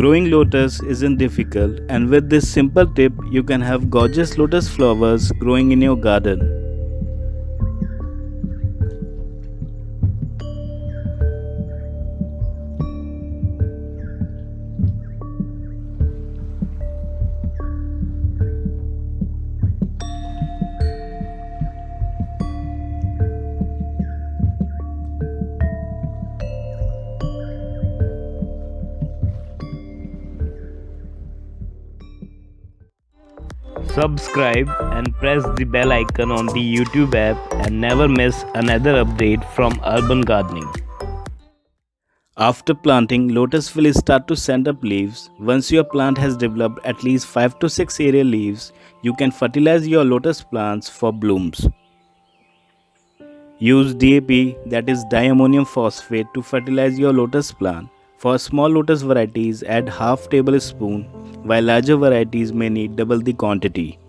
Growing lotus isn't difficult, and with this simple tip, you can have gorgeous lotus flowers growing in your garden. Subscribe and press the bell icon on the YouTube app and never miss another update from urban gardening. After planting, lotus will start to send up leaves. Once your plant has developed at least 5 to 6 aerial leaves, you can fertilize your lotus plants for blooms. Use DAP, that is diammonium phosphate, to fertilize your lotus plant. For small lotus varieties, add half tablespoon, while larger varieties may need double the quantity.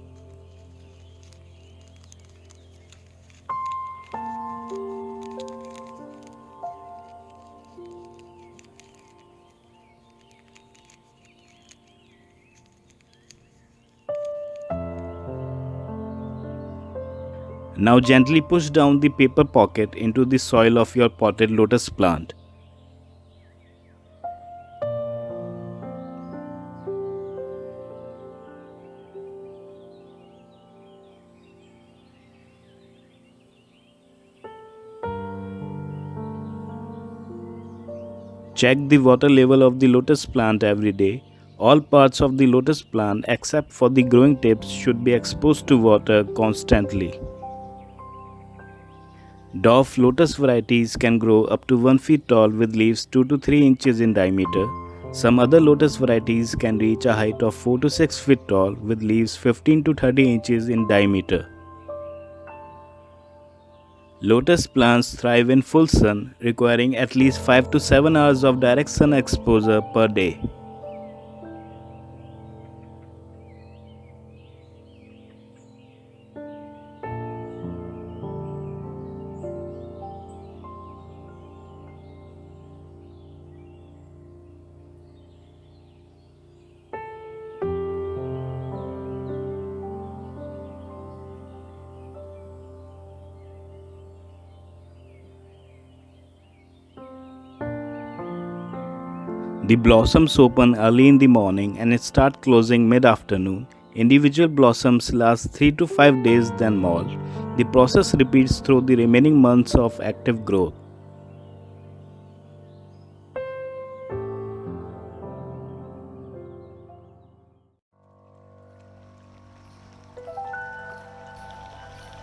Now gently push down the paper pocket into the soil of your potted lotus plant. Check the water level of the lotus plant every day. All parts of the lotus plant except for the growing tips should be exposed to water constantly. Dwarf lotus varieties can grow up to 1 feet tall with leaves 2 to 3 inches in diameter. Some other lotus varieties can reach a height of 4 to 6 feet tall with leaves 15 to 30 inches in diameter. Lotus plants thrive in full sun, requiring at least 5 to 7 hours of direct sun exposure per day. The blossoms open early in the morning and start closing mid-afternoon. Individual blossoms last 3 to 5 days, then molt. The process repeats through the remaining months of active growth.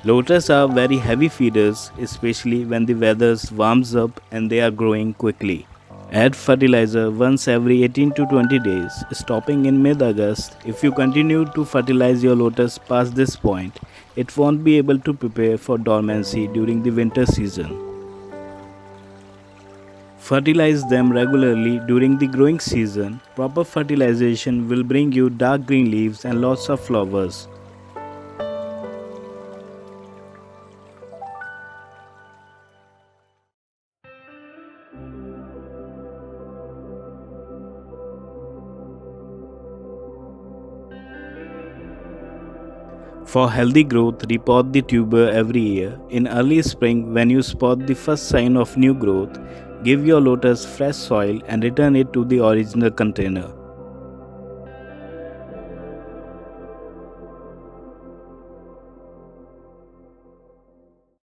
Lotus are very heavy feeders, especially when the weather warms up and they are growing quickly. Add fertilizer once every 18 to 20 days, stopping in mid-August. If you continue to fertilize your lotus past this point, it won't be able to prepare for dormancy during the winter season. Fertilize them regularly during the growing season. Proper fertilization will bring you dark green leaves and lots of flowers. For healthy growth, repot the tuber every year. In early spring, when you spot the first sign of new growth, give your lotus fresh soil and return it to the original container.